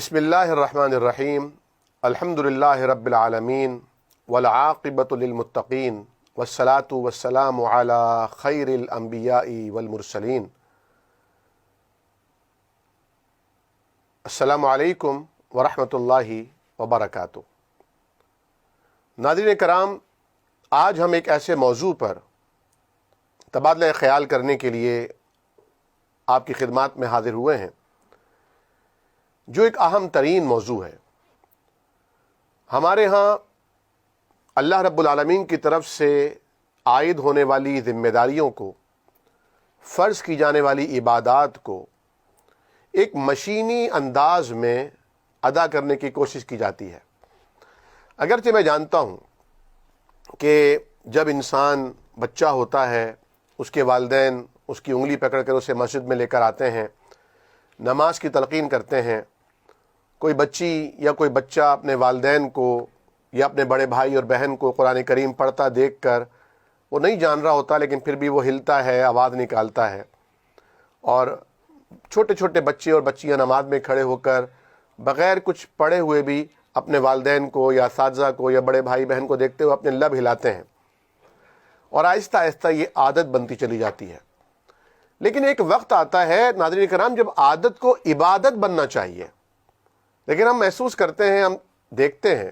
بسم اللہ الرحمن الرحیم الحمد للہ رب العالمین والعاقبۃ للمتقین والصلاۃ والسلام علی خیر الانبیاء والمرسلین۔ السلام علیکم ورحمۃ اللہ وبرکاتہ۔ ناظرین کرام، آج ہم ایک ایسے موضوع پر تبادلہ خیال کرنے کے لیے آپ کی خدمات میں حاضر ہوئے ہیں، جو ایک اہم ترین موضوع ہے۔ ہمارے ہاں اللہ رب العالمین کی طرف سے عائد ہونے والی ذمہ داریوں کو، فرض کی جانے والی عبادات کو ایک مشینی انداز میں ادا کرنے کی کوشش کی جاتی ہے۔ اگرچہ میں جانتا ہوں کہ جب انسان بچہ ہوتا ہے، اس کے والدین اس کی انگلی پکڑ کر اسے مسجد میں لے کر آتے ہیں، نماز کی تلقین کرتے ہیں۔ کوئی بچی یا کوئی بچہ اپنے والدین کو یا اپنے بڑے بھائی اور بہن کو قرآن کریم پڑھتا دیکھ کر وہ نہیں جان رہا ہوتا، لیکن پھر بھی وہ ہلتا ہے، آواز نکالتا ہے۔ اور چھوٹے چھوٹے بچے اور بچیاں نماز میں کھڑے ہو کر بغیر کچھ پڑھے ہوئے بھی اپنے والدین کو یا اساتذہ کو یا بڑے بھائی بہن کو دیکھتے ہوئے اپنے لب ہلاتے ہیں، اور آہستہ آہستہ یہ عادت بنتی چلی جاتی ہے۔ لیکن ایک وقت آتا ہے ناظرین کرام جب عادت کو عبادت بننا چاہیے، لیکن ہم محسوس کرتے ہیں، ہم دیکھتے ہیں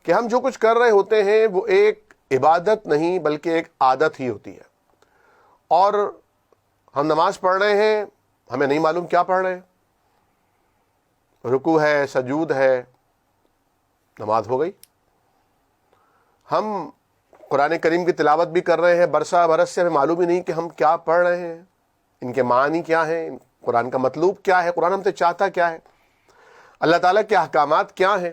کہ ہم جو کچھ کر رہے ہوتے ہیں وہ ایک عبادت نہیں بلکہ ایک عادت ہی ہوتی ہے۔ اور ہم نماز پڑھ رہے ہیں، ہمیں نہیں معلوم کیا پڑھ رہے ہیں، رکوع ہے، سجود ہے، نماز ہو گئی۔ ہم قرآن کریم کی تلاوت بھی کر رہے ہیں، برسا برس سے ہمیں معلوم ہی نہیں کہ ہم کیا پڑھ رہے ہیں، ان کے معنی کیا ہیں، قرآن کا مطلوب کیا ہے، قرآن ہم سے چاہتا کیا ہے، اللہ تعالیٰ کے احکامات کیا ہیں۔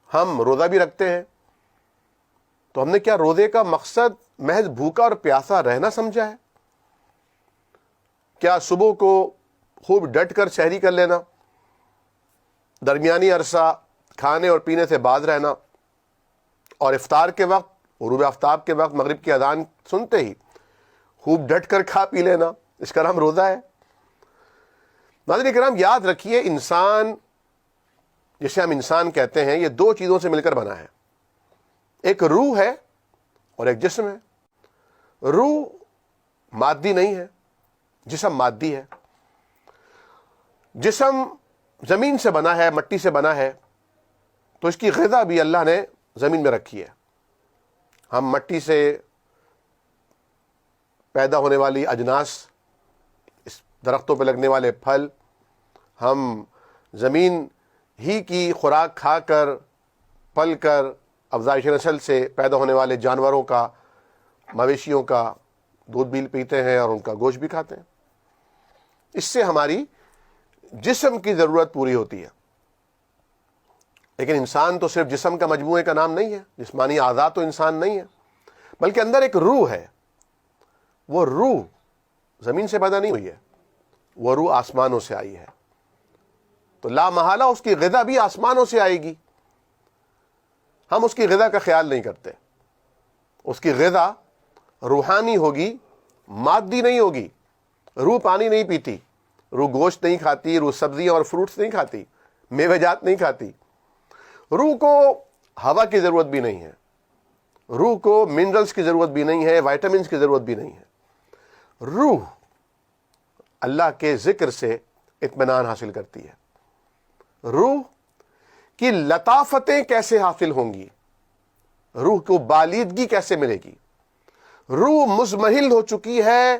ہم روزہ بھی رکھتے ہیں، تو ہم نے کیا روزے کا مقصد محض بھوکا اور پیاسا رہنا سمجھا ہے؟ کیا صبح کو خوب ڈٹ کر سحری کر لینا، درمیانی عرصہ کھانے اور پینے سے باز رہنا، اور افطار کے وقت، غروب آفتاب کے وقت مغرب کی اذان سنتے ہی خوب ڈٹ کر کھا پی لینا، اس کا نام روزہ ہے؟ ناظرین کرام، یاد رکھیے، انسان جسے ہم انسان کہتے ہیں یہ دو چیزوں سے مل کر بنا ہے، ایک روح ہے اور ایک جسم ہے۔ روح مادی نہیں ہے، جسم مادی ہے۔ جسم زمین سے بنا ہے، مٹی سے بنا ہے، تو اس کی غذا بھی اللہ نے زمین میں رکھی ہے۔ ہم مٹی سے پیدا ہونے والی اجناس، اس درختوں پہ لگنے والے پھل، ہم زمین ہی کی خوراک کھا کر پل کر افزائش نسل سے پیدا ہونے والے جانوروں کا، مویشیوں کا دودھ بھی پیتے ہیں اور ان کا گوشت بھی کھاتے ہیں۔ اس سے ہماری جسم کی ضرورت پوری ہوتی ہے۔ لیکن انسان تو صرف جسم کا مجموعے کا نام نہیں ہے، جسمانی اعضاء تو انسان نہیں ہے، بلکہ اندر ایک روح ہے۔ وہ روح زمین سے پیدا نہیں ہوئی ہے، وہ روح آسمانوں سے آئی ہے، تو لا محالہ اس کی غذا بھی آسمانوں سے آئے گی۔ ہم اس کی غذا کا خیال نہیں کرتے۔ اس کی غذا روحانی ہوگی، مادی نہیں ہوگی۔ روح پانی نہیں پیتی، روح گوشت نہیں کھاتی، روح سبزیاں اور فروٹس نہیں کھاتی، میوہ جات نہیں کھاتی۔ روح کو ہوا کی ضرورت بھی نہیں ہے، روح کو منرلز کی ضرورت بھی نہیں ہے، وائٹامنز کی ضرورت بھی نہیں ہے۔ روح اللہ کے ذکر سے اطمینان حاصل کرتی ہے۔ روح کی لطافتیں کیسے حاصل ہوں گی، روح کو بالیدگی کیسے ملے گی؟ روح مزمحل ہو چکی ہے،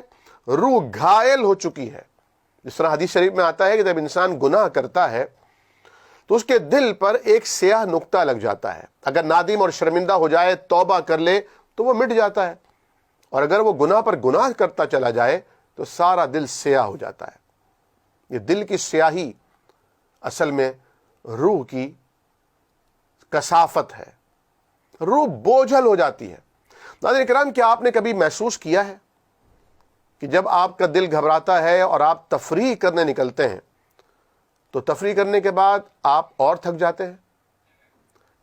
روح گھائل ہو چکی ہے۔ جس طرح حدیث شریف میں آتا ہے کہ جب انسان گناہ کرتا ہے تو اس کے دل پر ایک سیاہ نقطہ لگ جاتا ہے۔ اگر نادم اور شرمندہ ہو جائے، توبہ کر لے تو وہ مٹ جاتا ہے، اور اگر وہ گناہ پر گناہ کرتا چلا جائے تو سارا دل سیاہ ہو جاتا ہے۔ یہ دل کی سیاہی اصل میں روح کی کثافت ہے، روح بوجھل ہو جاتی ہے۔ ناظرین کرام، کیا آپ نے کبھی محسوس کیا ہے کہ جب آپ کا دل گھبراتا ہے اور آپ تفریح کرنے نکلتے ہیں تو تفریح کرنے کے بعد آپ اور تھک جاتے ہیں؟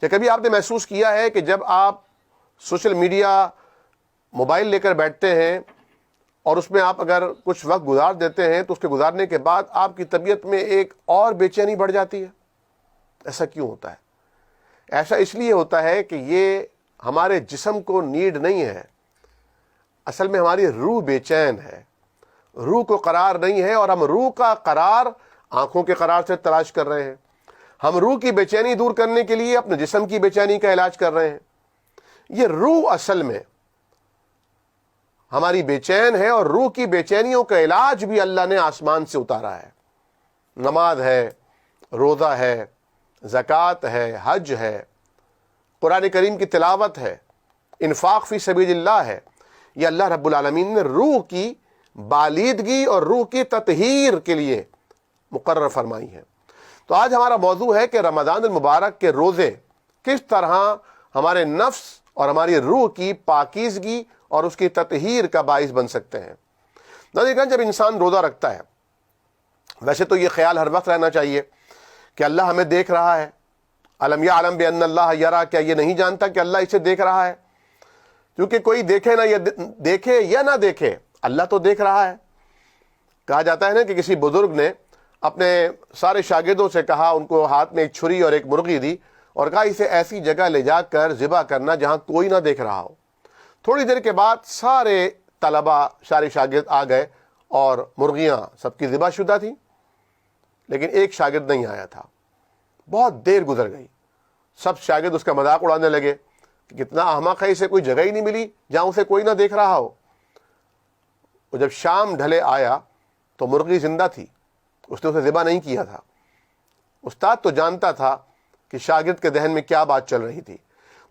یا کبھی آپ نے محسوس کیا ہے کہ جب آپ سوشل میڈیا موبائل لے کر بیٹھتے ہیں اور اس میں آپ اگر کچھ وقت گزار دیتے ہیں تو اس کے گزارنے کے بعد آپ کی طبیعت میں ایک اور بے چینی بڑھ جاتی ہے. ایسا کیوں ہوتا ہے؟ ایسا اس لیے ہوتا ہے کہ یہ ہمارے جسم کو نیڈ نہیں ہے، اصل میں ہماری روح بے چین ہے، روح کو قرار نہیں ہے، اور ہم روح کا قرار آنکھوں کے قرار سے تلاش کر رہے ہیں. ہم روح کی بے چینی دور کرنے کے لیے اپنے جسم کی بے چینی کا علاج کر رہے ہیں. یہ روح اصل میں ہماری بے چین ہے، اور روح کی بے چینیوں کا علاج بھی اللہ نے آسمان سے اتارا ہے. نماز ہے، روزہ ہے، زکوٰۃ ہے، حج ہے، قرآن کریم کی تلاوت ہے، انفاق فی سبیل اللہ ہے. یہ اللہ رب العالمین نے روح کی بالیدگی اور روح کی تطہیر کے لیے مقرر فرمائی ہے. تو آج ہمارا موضوع ہے کہ رمضان المبارک کے روزے کس طرح ہمارے نفس اور ہماری روح کی پاکیزگی اور اس کی تطہیر کا باعث بن سکتے ہیں. ناظرین، جب انسان روزہ رکھتا ہے، ویسے تو یہ خیال ہر وقت رہنا چاہیے کہ اللہ ہمیں دیکھ رہا ہے. الم یعلم بان اللہ یرا، کیا یہ نہیں جانتا کہ اللہ اسے دیکھ رہا ہے؟ کیونکہ کوئی دیکھے نہ، دیکھے یا نہ دیکھے، اللہ تو دیکھ رہا ہے. کہا جاتا ہے نا کہ کسی بزرگ نے اپنے سارے شاگردوں سے کہا، ان کو ہاتھ میں ایک چھری اور ایک مرغی دی اور کہا اسے ایسی جگہ لے جا کر ذبح کرنا جہاں کوئی نہ دیکھ رہا ہو. تھوڑی دیر کے بعد سارے طلباء، سارے شاگرد آ گئے اور مرغیاں سب کی ذبح شدہ تھیں، لیکن ایک شاگرد نہیں آیا تھا. بہت دیر گزر گئی، سب شاگرد اس کا مذاق اڑانے لگے کہ کتنا احمق ہے، اسے کوئی جگہ ہی نہیں ملی جہاں اسے کوئی نہ دیکھ رہا ہو. وہ جب شام ڈھلے آیا تو مرغی زندہ تھی، اس نے اسے ذبح نہیں کیا تھا. استاد تو جانتا تھا کہ شاگرد کے ذہن میں کیا بات چل رہی تھی.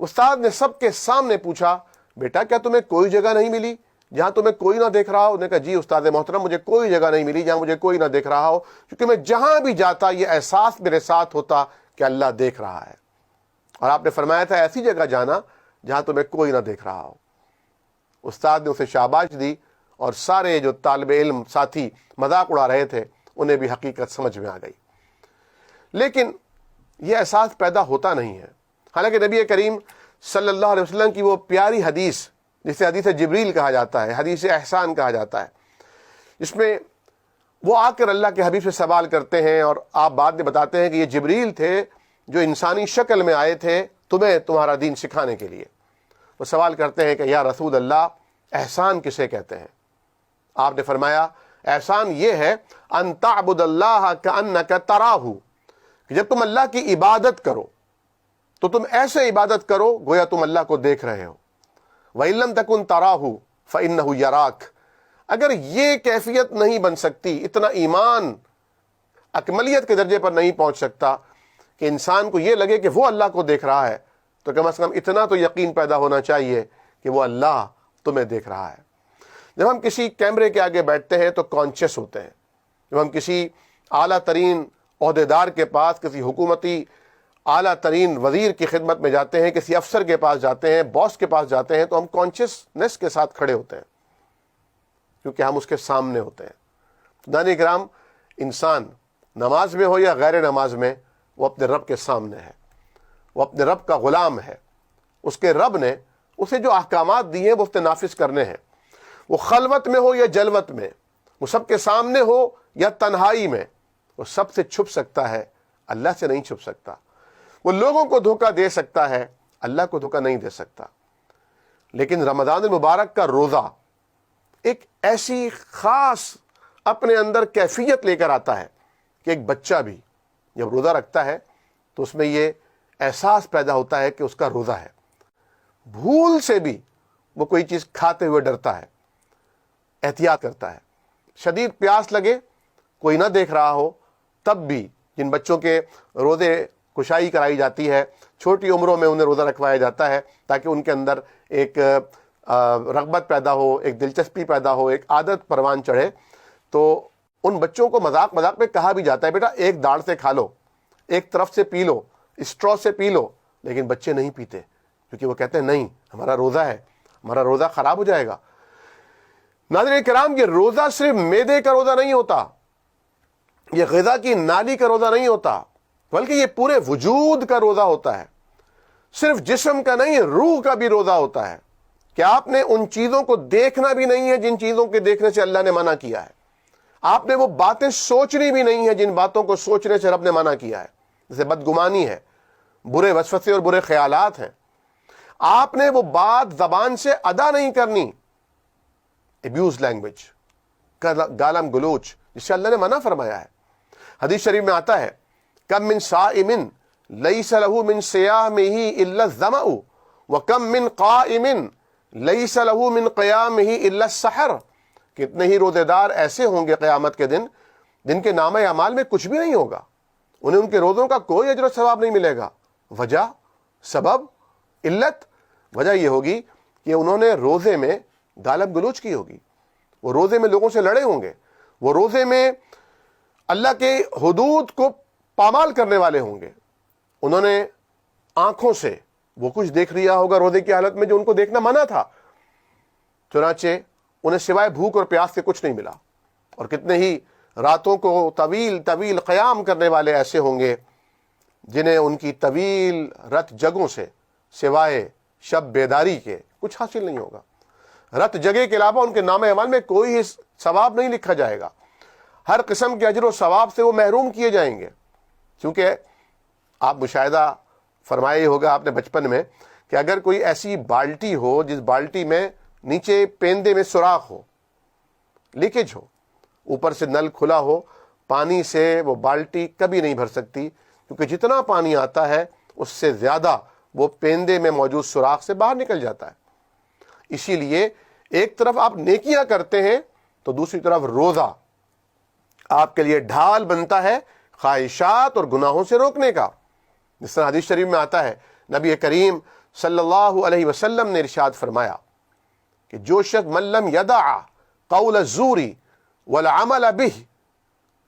استاد نے سب کے سامنے پوچھا، بیٹا کیا تمہیں کوئی جگہ نہیں ملی جہاں تمہیں کوئی نہ دیکھ رہا ہو؟ انہوں نے کہا جی استاد محترم، مجھے کوئی جگہ نہیں ملی جہاں مجھے کوئی نہ دیکھ رہا ہو، کیونکہ میں جہاں بھی جاتا یہ احساس میرے ساتھ ہوتا کہ اللہ دیکھ رہا ہے. اور آپ نے فرمایا تھا ایسی جگہ جانا جہاں تمہیں کوئی نہ دیکھ رہا ہو. استاد نے اسے شاباش دی، اور سارے جو طالب علم ساتھی مذاق اڑا رہے تھے انہیں بھی حقیقت سمجھ میں آ گئی. لیکن یہ احساس پیدا ہوتا نہیں ہے. حالانکہ نبی کریم صلی اللہ علیہ وسلم کی وہ پیاری حدیث، جسے حدیث جبریل کہا جاتا ہے، حدیث احسان کہا جاتا ہے، جس میں وہ آ کر اللہ کے حبیب سے سوال کرتے ہیں، اور آپ بعد میں بتاتے ہیں کہ یہ جبریل تھے جو انسانی شکل میں آئے تھے تمہیں تمہارا دین سکھانے کے لیے. وہ سوال کرتے ہیں کہ یا رسول اللہ، احسان کسے کہتے ہیں؟ آپ نے فرمایا احسان یہ ہے ان تعبد اللہ کأنک تراہ، کہ جب تم اللہ کی عبادت کرو تو تم ایسے عبادت کرو گویا تم اللہ کو دیکھ رہے ہو. وَإِن لَمْ تَكُنْ تَرَاهُ فَإِنَّهُ يَرَاكَ. اگر یہ کیفیت نہیں بن سکتی، اتنا ایمان اکملیت کے درجے پر نہیں پہنچ سکتا کہ انسان کو یہ لگے کہ وہ اللہ کو دیکھ رہا ہے، تو کم از کم اتنا تو یقین پیدا ہونا چاہیے کہ وہ اللہ تمہیں دیکھ رہا ہے. جب ہم کسی کیمرے کے آگے بیٹھتے ہیں تو کانشیس ہوتے ہیں. جب ہم کسی اعلیٰ ترین عہدیدار کے پاس، کسی حکومتی اعلیٰ ترین وزیر کی خدمت میں جاتے ہیں، کسی افسر کے پاس جاتے ہیں، باس کے پاس جاتے ہیں، تو ہم کانشیسنس کے ساتھ کھڑے ہوتے ہیں کیونکہ ہم اس کے سامنے ہوتے ہیں. ناظرین کرام، انسان نماز میں ہو یا غیر نماز میں، وہ اپنے رب کے سامنے ہے، وہ اپنے رب کا غلام ہے. اس کے رب نے اسے جو احکامات دیے ہیں وہ اس نے نافذ کرنے ہیں. وہ خلوت میں ہو یا جلوت میں، وہ سب کے سامنے ہو یا تنہائی میں، وہ سب سے چھپ سکتا ہے، اللہ سے نہیں چھپ سکتا. وہ لوگوں کو دھوکہ دے سکتا ہے، اللہ کو دھوکہ نہیں دے سکتا. لیکن رمضان المبارک کا روزہ ایک ایسی خاص اپنے اندر کیفیت لے کر آتا ہے کہ ایک بچہ بھی جب روزہ رکھتا ہے تو اس میں یہ احساس پیدا ہوتا ہے کہ اس کا روزہ ہے. بھول سے بھی وہ کوئی چیز کھاتے ہوئے ڈرتا ہے، احتیاط کرتا ہے. شدید پیاس لگے، کوئی نہ دیکھ رہا ہو، تب بھی جن بچوں کے روزے کشائی کرائی جاتی ہے، چھوٹی عمروں میں انہیں روزہ رکھوایا جاتا ہے تاکہ ان کے اندر ایک رغبت پیدا ہو، ایک دلچسپی پیدا ہو، ایک عادت پروان چڑھے. تو ان بچوں کو مذاق میں کہا بھی جاتا ہے بیٹا ایک داڑھ سے کھا لو، ایک طرف سے پی لو، اسٹرو سے پی لو. لیکن بچے نہیں پیتے کیونکہ وہ کہتے ہیں نہیں، ہمارا روزہ ہے، ہمارا روزہ خراب ہو جائے گا. ناظرین کرام، یہ روزہ صرف معدے کا روزہ نہیں ہوتا، یہ غذا کی نالی کا روزہ نہیں ہوتا، بلکہ یہ پورے وجود کا روزہ ہوتا ہے. صرف جسم کا نہیں، روح کا بھی روزہ ہوتا ہے. کہ آپ نے ان چیزوں کو دیکھنا بھی نہیں ہے جن چیزوں کے دیکھنے سے اللہ نے منع کیا ہے. آپ نے وہ باتیں سوچنی بھی نہیں ہے جن باتوں کو سوچنے سے رب نے منع کیا ہے. جیسے بدگمانی ہے, برے وسوسے اور برے خیالات ہیں. آپ نے وہ بات زبان سے ادا نہیں کرنی, ابیوز لینگویج, گالم گلوچ, جس سے اللہ نے منع فرمایا ہے. حدیث شریف میں آتا ہے کم من صائم لیس لہ من صیامہ الا الظمأ وکم من قائم لیس لہ من قیامہ الا السحر. کتنے ہی روزے دار ایسے ہوں گے قیامت کے دن جن کے نامہ اعمال میں کچھ بھی نہیں ہوگا, انہیں ان کے روزوں کا کوئی اجر و ثواب نہیں ملے گا. وجہ, سبب, علت, وجہ یہ ہوگی کہ انہوں نے روزے میں گالم گلوچ کی ہوگی, وہ روزے میں لوگوں سے لڑے ہوں گے, وہ روزے میں اللہ کے حدود کو پامال کرنے والے ہوں گے. انہوں نے آنکھوں سے وہ کچھ دیکھ لیا ہوگا روزے کی حالت میں جو ان کو دیکھنا منع تھا, چنانچہ انہیں سوائے بھوک اور پیاس کے کچھ نہیں ملا. اور کتنے ہی راتوں کو طویل طویل قیام کرنے والے ایسے ہوں گے جنہیں ان کی طویل رت جگوں سے سوائے شب بیداری کے کچھ حاصل نہیں ہوگا. رت جگے کے علاوہ ان کے نام اعمال میں کوئی ثواب نہیں لکھا جائے گا. ہر قسم کے اجر و ثواب سے وہ محروم کیے جائیں گے. کیونکہ آپ مشاہدہ فرمایا ہی ہوگا آپ نے بچپن میں کہ اگر کوئی ایسی بالٹی ہو جس بالٹی میں نیچے پیندے میں سوراخ ہو, لیکیج ہو, اوپر سے نل کھلا ہو, پانی سے وہ بالٹی کبھی نہیں بھر سکتی, کیونکہ جتنا پانی آتا ہے اس سے زیادہ وہ پیندے میں موجود سوراخ سے باہر نکل جاتا ہے. اسی لیے ایک طرف آپ نیکیاں کرتے ہیں تو دوسری طرف روزہ آپ کے لیے ڈھال بنتا ہے خواہشات اور گناہوں سے روکنے کا. جس طرح حدیث شریف میں آتا ہے, نبی کریم صلی اللہ علیہ وسلم نے ارشاد فرمایا کہ جو شخص من لم یدع قول الزور والعمل به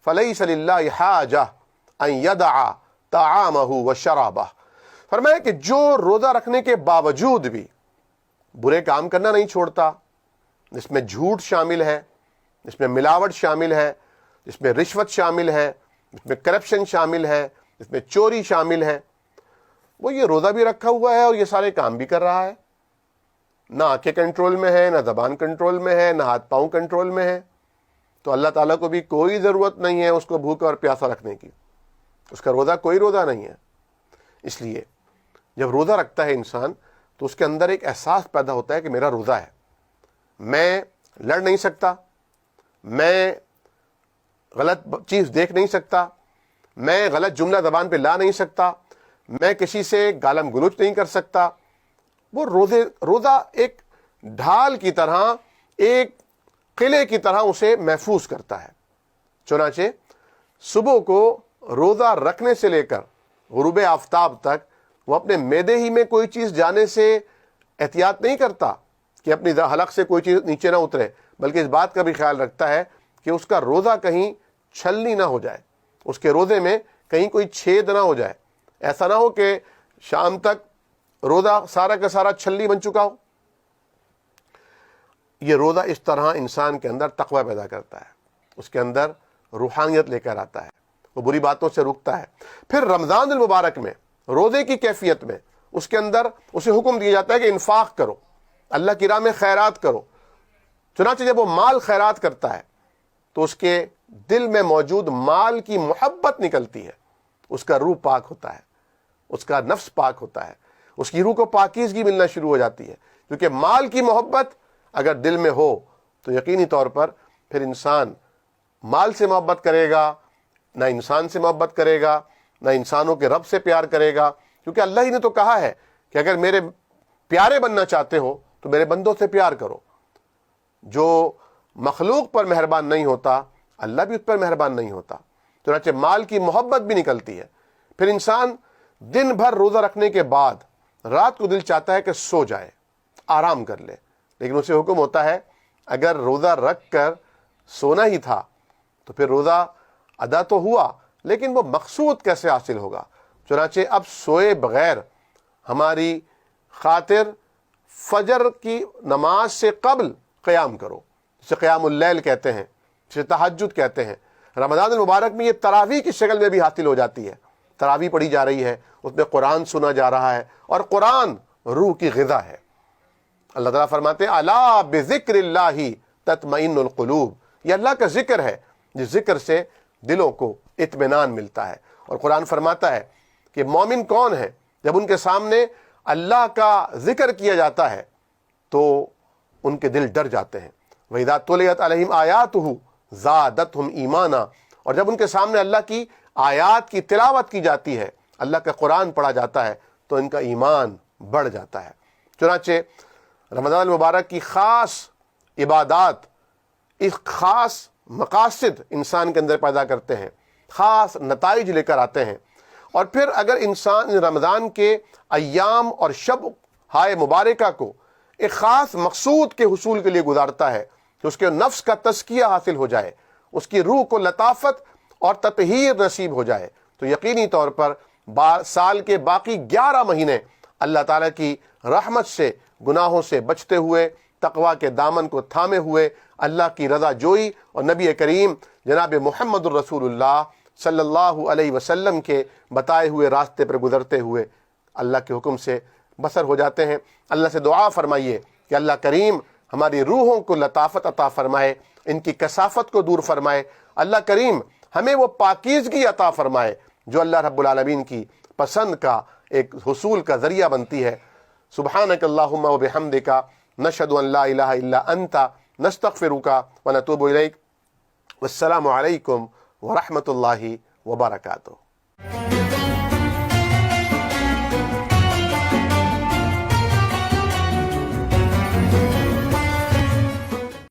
فلیس للہ حاجہ ان یدع طعامہ وشرابہ. فرمایا کہ جو روزہ رکھنے کے باوجود بھی برے کام کرنا نہیں چھوڑتا, جس میں جھوٹ شامل ہے, جس میں ملاوٹ شامل ہے, جس میں رشوت شامل ہے, جس میں کرپشن شامل ہے, جس میں چوری شامل ہے, وہ یہ روزہ بھی رکھا ہوا ہے اور یہ سارے کام بھی کر رہا ہے, نہ آنکھیں کنٹرول میں ہے, نہ زبان کنٹرول میں ہے, نہ ہاتھ پاؤں کنٹرول میں ہے, تو اللہ تعالیٰ کو بھی کوئی ضرورت نہیں ہے اس کو بھوکا اور پیاسا رکھنے کی. اس کا روزہ کوئی روزہ نہیں ہے. اس لیے جب روزہ رکھتا ہے انسان تو اس کے اندر ایک احساس پیدا ہوتا ہے کہ میرا روزہ ہے, میں لڑ نہیں سکتا, میں غلط چیز دیکھ نہیں سکتا, میں غلط جملہ زبان پہ لا نہیں سکتا, میں کسی سے گالم گلوچ نہیں کر سکتا. وہ روزہ ایک ڈھال کی طرح, ایک قلعے کی طرح اسے محفوظ کرتا ہے. چنانچہ صبح کو روزہ رکھنے سے لے کر غروب آفتاب تک وہ اپنے معدے ہی میں کوئی چیز جانے سے احتیاط نہیں کرتا کہ اپنی حلق سے کوئی چیز نیچے نہ اترے, بلکہ اس بات کا بھی خیال رکھتا ہے کہ اس کا روزہ کہیں چھلنی نہ ہو جائے, اس کے روزے میں کہیں کوئی چھید نہ ہو جائے. ایسا نہ ہو کہ شام تک روزہ سارا کا سارا چھلنی بن چکا ہو. یہ روزہ اس طرح انسان کے اندر تقوی پیدا کرتا ہے, اس کے اندر روحانیت لے کر آتا ہے, وہ بری باتوں سے رکتا ہے. پھر رمضان المبارک میں روزے کی کیفیت میں اس کے اندر اسے حکم دیا جاتا ہے کہ انفاق کرو, اللہ کی راہ میں خیرات کرو. چنانچہ جب وہ مال خیرات کرتا ہے تو اس کے دل میں موجود مال کی محبت نکلتی ہے, اس کا روح پاک ہوتا ہے, اس کا نفس پاک ہوتا ہے, اس کی روح کو پاکیزگی ملنا شروع ہو جاتی ہے. کیونکہ مال کی محبت اگر دل میں ہو تو یقینی طور پر پھر انسان مال سے محبت کرے گا, نہ انسان سے محبت کرے گا, نہ انسانوں کے رب سے پیار کرے گا. کیونکہ اللہ ہی نے تو کہا ہے کہ اگر میرے پیارے بننا چاہتے ہو تو میرے بندوں سے پیار کرو. جو مخلوق پر مہربان نہیں ہوتا اللہ بھی اس پر مہربان نہیں ہوتا. چنانچہ مال کی محبت بھی نکلتی ہے. پھر انسان دن بھر روزہ رکھنے کے بعد رات کو دل چاہتا ہے کہ سو جائے, آرام کر لے, لیکن اسے حکم ہوتا ہے اگر روزہ رکھ کر سونا ہی تھا تو پھر روزہ ادا تو ہوا, لیکن وہ مقصود کیسے حاصل ہوگا. چنانچہ اب سوئے بغیر ہماری خاطر فجر کی نماز سے قبل قیام کرو, جسے قیام اللیل کہتے ہیں, جسے تہجد کہتے ہیں. رمضان المبارک میں یہ تراویح کی شکل میں بھی حاصل ہو جاتی ہے. تراویح پڑھی جا رہی ہے, اس میں قرآن سنا جا رہا ہے, اور قرآن روح کی غذا ہے. اللہ تعالیٰ فرماتے ہیں الا بذکر اللہ تطمئن القلوب، یہ اللہ کا ذکر ہے جس ذکر سے دلوں کو اطمینان ملتا ہے۔ اور قرآن فرماتا ہے کہ مومن کون ہے؟ جب ان کے سامنے اللہ کا ذکر کیا جاتا ہے تو ان کے دل ڈر جاتے ہیں۔ وَإِذَا تُلِيَتْ عَلَيْهِمْ آيَاتُهُ زَادَتْهُمْ ایمانا، اور جب ان کے سامنے اللہ کی آیات کی تلاوت کی جاتی ہے، اللہ کا قرآن پڑھا جاتا ہے تو ان کا ایمان بڑھ جاتا ہے۔ چنانچہ رمضان المبارک کی خاص عبادات اس خاص مقاصد انسان کے اندر پیدا کرتے ہیں، خاص نتائج لے کر آتے ہیں۔ اور پھر اگر انسان رمضان کے ایام اور شب ہائے مبارکہ کو ایک خاص مقصود کے حصول کے لیے گزارتا ہے کہ اس کے نفس کا تزکیہ حاصل ہو جائے، اس کی روح کو لطافت اور تطہیر نصیب ہو جائے، تو یقینی طور پر سال کے باقی 11 مہینے اللہ تعالیٰ کی رحمت سے، گناہوں سے بچتے ہوئے، تقوی کے دامن کو تھامے ہوئے، اللہ کی رضا جوئی اور نبی کریم جناب محمد الرسول اللہ صلی اللہ علیہ وسلم کے بتائے ہوئے راستے پر گزرتے ہوئے اللہ کے حکم سے بسر ہو جاتے ہیں۔ اللہ سے دعا فرمائیے کہ اللہ کریم ہماری روحوں کو لطافت عطا فرمائے، ان کی کثافت کو دور فرمائے۔ اللہ کریم ہمیں وہ پاکیزگی عطا فرمائے جو اللہ رب العالمین کی پسند کا ایک حصول کا ذریعہ بنتی ہے۔ سبحانک اللہم و بحمدک، نشہد ان لا الہ الا انت، نستغفرک و نتوب الیک۔ والسلام علیکم ورحمۃ اللہ وبرکاتہ۔